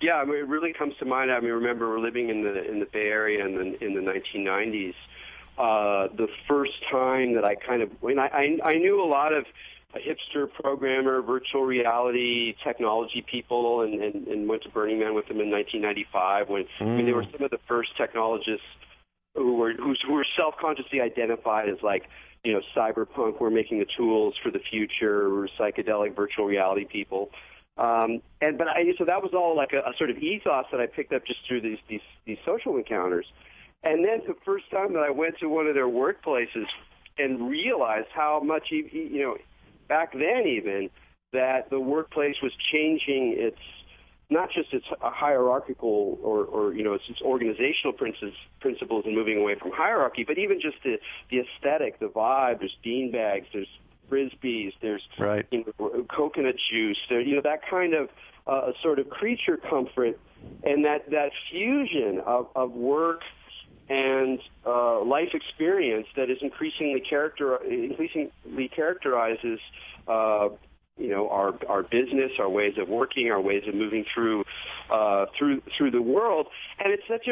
Yeah, I mean, it really comes to mind. I mean, remember we're living in the Bay Area in the 1990s. The first time that I knew a lot of hipster programmer, virtual reality technology people, and went to Burning Man with them in 1995 when I mean, they were some of the first technologists who were self-consciously identified as cyberpunk. We're making the tools for the future. We're psychedelic virtual reality people. So that was all like a sort of ethos that I picked up just through these social encounters. And then the first time that I went to one of their workplaces and realized how much, back then even, that the workplace was changing its, not just its hierarchical or its organizational principles and moving away from hierarchy, but even just the aesthetic, the vibe. There's beanbags, there's frisbees, there's coconut juice, there, that kind of sort of creature comfort, and that fusion of work and life experience that is increasingly characterizes our business, our ways of working, our ways of moving through the world. And it's such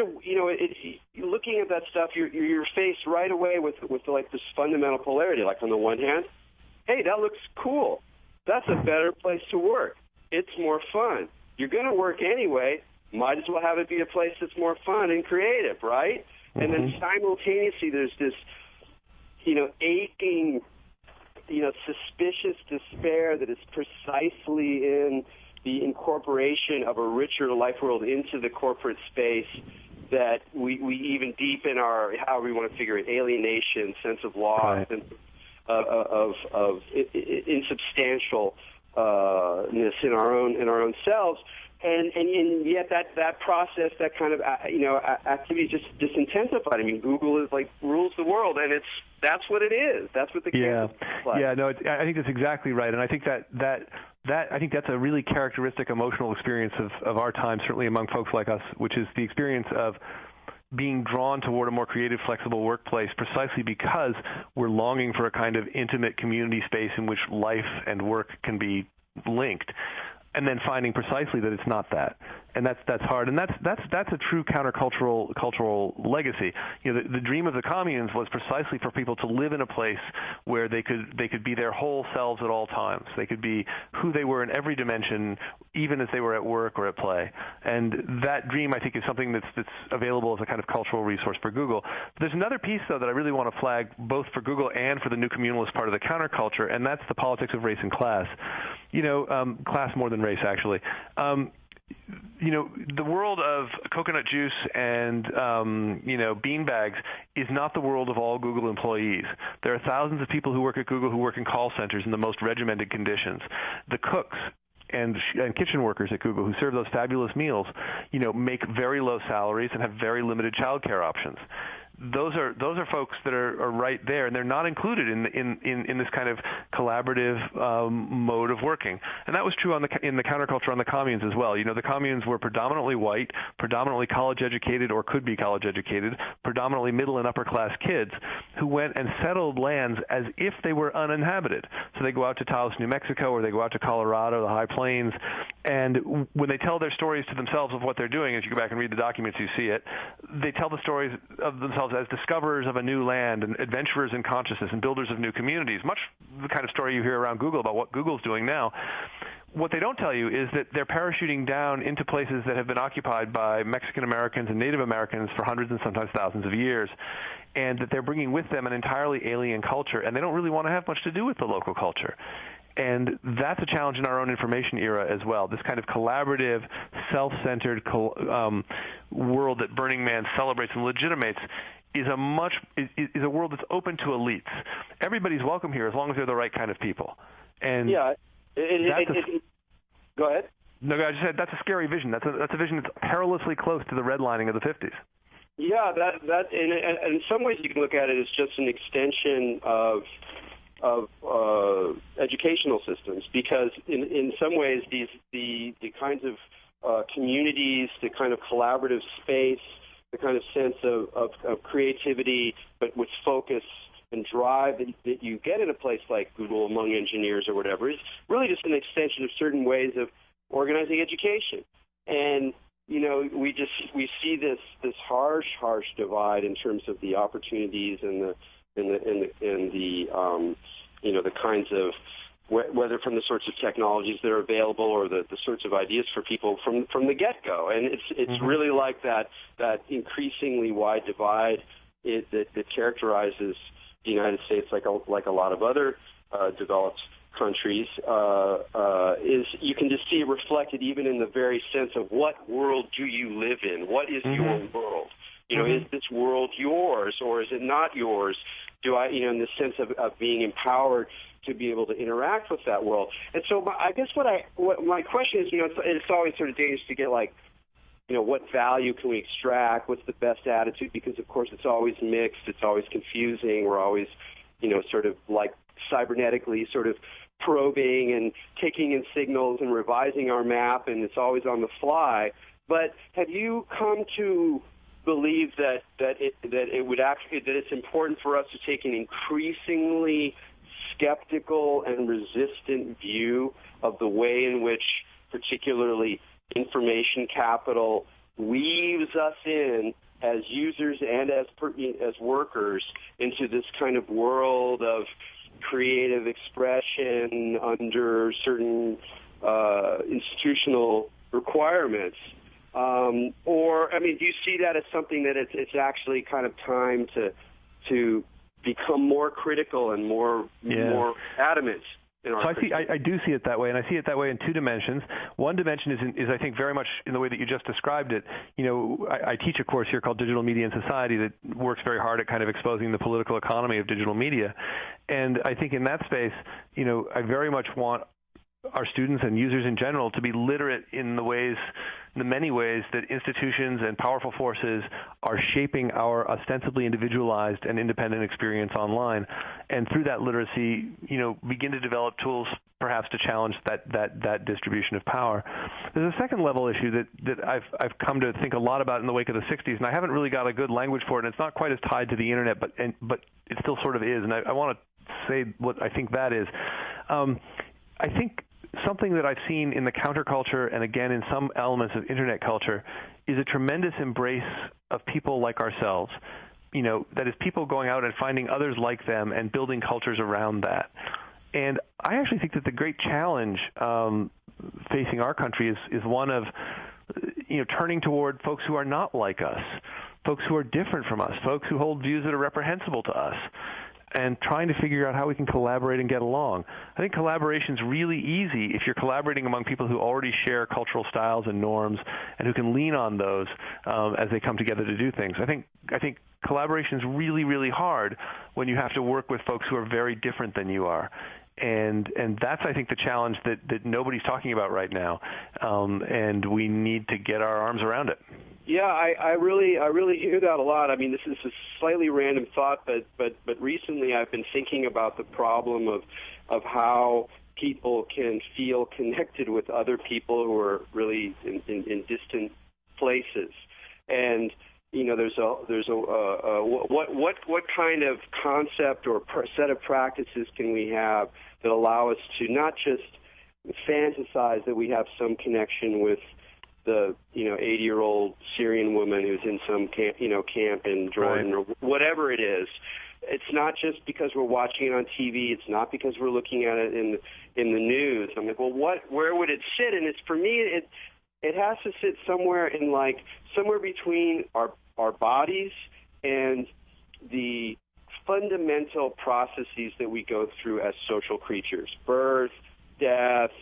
looking at that stuff, you're faced right away with this fundamental polarity. Like on the one hand, hey, that looks cool. That's a better place to work. It's more fun. You're going to work anyway. Might as well have it be a place that's more fun and creative, right? Mm-hmm. And then simultaneously, there's this, aching, suspicious despair that is precisely in the incorporation of a richer life world into the corporate space, that we even deepen our, however we want to figure it, alienation, sense of loss, and of insubstantialness in our own selves. And yet that process, that kind of activity is just intensified. I mean, Google is rules the world, and that's what it is. That's what the campus is like. Yeah, no, I think that's exactly right, and I think that I think that's a really characteristic emotional experience of our time, certainly among folks like us, which is the experience of being drawn toward a more creative, flexible workplace precisely because we're longing for a kind of intimate community space in which life and work can be linked. And then finding precisely that it's not that, and that's hard, and that's a true cultural legacy. The dream of the communes was precisely for people to live in a place where they could be their whole selves at all times. They could be who they were in every dimension, even as they were at work or at play. And that dream, I think, is something that's available as a kind of cultural resource for Google. There's another piece, though, that I really want to flag both for Google and for the new communalist part of the counterculture, and that's the politics of race and class. Class more than race, actually. The world of coconut juice and, beanbags is not the world of all Google employees. There are thousands of people who work at Google who work in call centers in the most regimented conditions. The cooks and kitchen workers at Google who serve those fabulous meals, make very low salaries and have very limited child care options. Those are folks that are right there, and they're not included in this kind of collaborative mode of working. And that was true in the counterculture on the communes as well. The communes were predominantly white, predominantly college educated or could be college educated, predominantly middle and upper class kids who went and settled lands as if they were uninhabited. So they go out to Taos, New Mexico, or they go out to Colorado, the High Plains, and when they tell their stories to themselves of what they're doing, as you go back and read the documents, you see it, they tell the stories of themselves as discoverers of a new land and adventurers in consciousness and builders of new communities, much the kind of story you hear around Google about what Google's doing now. what they don't tell you is that they're parachuting down into places that have been occupied by Mexican Americans and Native Americans for hundreds and sometimes thousands of years, and that they're bringing with them an entirely alien culture, and they don't really want to have much to do with the local culture. And that's a challenge in our own information era as well. This kind of collaborative, self-centered world that Burning Man celebrates and legitimates is a world that's open to elites. Everybody's welcome here as long as they're the right kind of people. And yeah, go ahead. No, I just said that's a scary vision. That's a vision that's perilously close to the redlining of the 50s. Yeah, that in some ways you can look at it as just an extension of educational systems, because in some ways the kinds of communities, the kind of collaborative space, the kind of sense of creativity, but with focus and drive that you get in a place like Google among engineers or whatever, is really just an extension of certain ways of organizing education. And we see this harsh divide in terms of the opportunities and the kinds of, whether from the sorts of technologies that are available or the sorts of ideas for people from the get-go. And it's really like that increasingly wide divide that characterizes the United States, like a lot of other developed countries, is you can just see it reflected even in the very sense of what world do you live in? What is your world? Is this world yours or is it not yours? Do I, in the sense of being empowered to be able to interact with that world? And so I guess what my question is, it's always sort of dangerous to get like, what value can we extract? What's the best attitude? Because, of course, it's always mixed. It's always confusing. We're always, sort of like cybernetically sort of probing and taking in signals and revising our map, and it's always on the fly. But have you come to believe that it's important for us to take an increasingly skeptical and resistant view of the way in which particularly information capital weaves us in as users and as workers into this kind of world of creative expression under certain institutional requirements? Do you see that as something that it's actually kind of time to become more critical and more adamant? So I do see it that way, and I see it that way in two dimensions. One dimension is I think very much in the way that you just described it. I teach a course here called Digital Media and Society that works very hard at kind of exposing the political economy of digital media. And I think in that space, I very much want our students and users in general to be literate in the many ways that institutions and powerful forces are shaping our ostensibly individualized and independent experience online, and through that literacy, begin to develop tools perhaps to challenge that distribution of power. There's a second level issue that I've come to think a lot about in the wake of the 60s, and I haven't really got a good language for it, and it's not quite as tied to the internet, but it still sort of is, and I want to say what I think that is. I think something that I've seen in the counterculture and again in some elements of internet culture is a tremendous embrace of people like ourselves. That is people going out and finding others like them and building cultures around that. And I actually think that the great challenge facing our country is one of turning toward folks who are not like us, folks who are different from us, folks who hold views that are reprehensible to us, and trying to figure out how we can collaborate and get along. I think collaboration's really easy if you're collaborating among people who already share cultural styles and norms and who can lean on those as they come together to do things. I think collaboration's really, really hard when you have to work with folks who are very different than you are. And that's, I think, the challenge that nobody's talking about right now, and we need to get our arms around it. Yeah, I really hear that a lot. I mean, this is a slightly random thought, but recently I've been thinking about the problem of how people can feel connected with other people who are really in distant places, and there's a what kind of concept or set of practices can we have that allow us to not just fantasize that we have some connection with the 80-year-old Syrian woman who's in some camp in Jordan, right, or whatever it is, it's not just because we're watching it on TV. It's not because we're looking at it in the news. I'm like, well, where would it sit? And it's, for me, it has to sit somewhere between our bodies and the fundamental processes that we go through as social creatures: birth, death,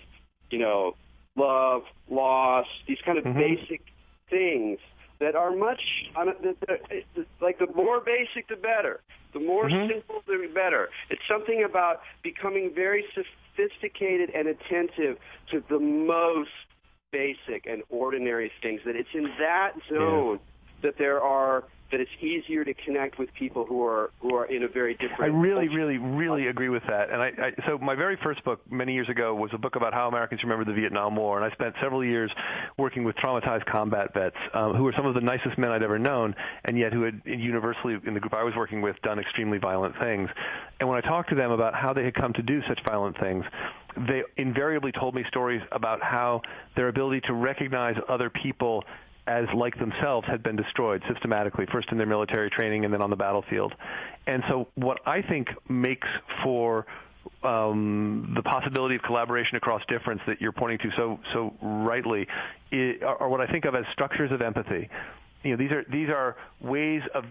love, loss, these kind of basic things that are much, like, the more basic, the better. The more simple, the better. It's something about becoming very sophisticated and attentive to the most basic and ordinary things, that it's in that zone that it's easier to connect with people who are in a very different. I really agree with that. And so my very first book many years ago was a book about how Americans remember the Vietnam War, and I spent several years working with traumatized combat vets who were some of the nicest men I'd ever known, and yet who had universally, in the group I was working with, done extremely violent things. And when I talked to them about how they had come to do such violent things, they invariably told me stories about how their ability to recognize other people as like themselves had been destroyed systematically, first in their military training and then on the battlefield. And so what I think makes for the possibility of collaboration across difference that you're pointing to so rightly are what I think of as structures of empathy. These are ways of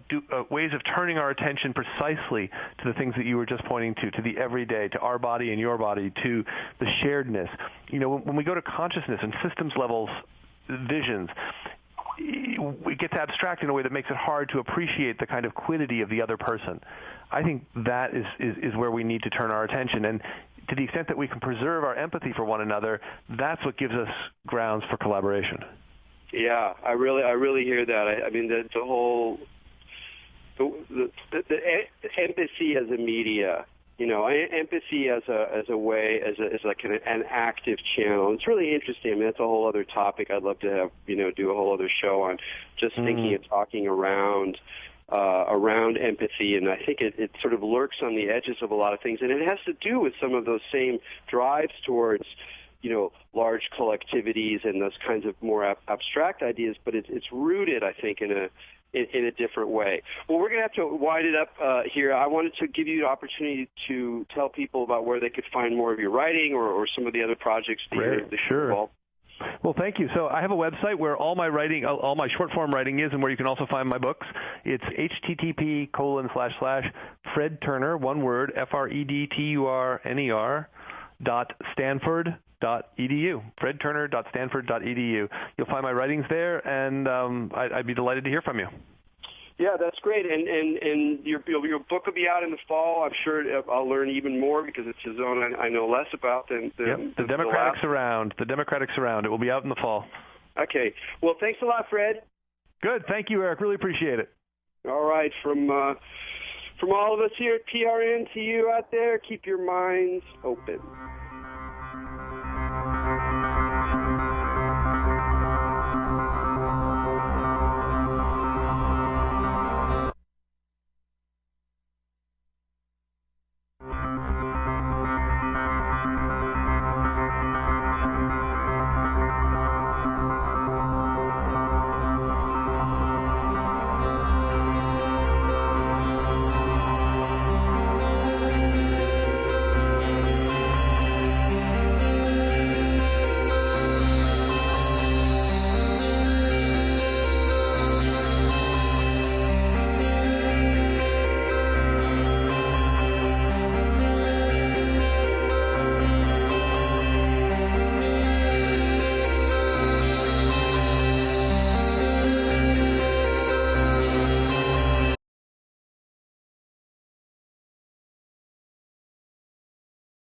turning our attention precisely to the things that you were just pointing to the everyday, to our body and your body, to the sharedness. When we go to consciousness and systems levels visions, it gets abstract in a way that makes it hard to appreciate the kind of quiddity of the other person. I think that is where we need to turn our attention. And to the extent that we can preserve our empathy for one another, that's what gives us grounds for collaboration. Yeah, I really hear that. I mean, the whole empathy as a media, empathy as a way, as like an active channel. It's really interesting. I mean, that's a whole other topic I'd love to have, do a whole other show on, just thinking and talking around empathy. And I think it sort of lurks on the edges of a lot of things, and it has to do with some of those same drives towards, large collectivities and those kinds of more abstract ideas, but it's rooted, I think, in a different way. Well, we're going to have to wind it up here. I wanted to give you the opportunity to tell people about where they could find more of your writing or some of the other projects that you're involved. Well, thank you. So I have a website where all my writing, all my short-form writing is, and where you can also find my books. It's http://Fred Turner, one word, FredTurner, .stanford.edu, fredturner.stanford.edu. You'll find my writings there, and I'd be delighted to hear from you. Yeah, that's great. And your book will be out in the fall. I'm sure I'll learn even more because it's a zone I know less about than the Democrats around. The Democrats around. It will be out in the fall. Okay. Well, thanks a lot, Fred. Good. Thank you, Eric. Really appreciate it. All right. From all of us here at PRN to you out there, keep your minds open.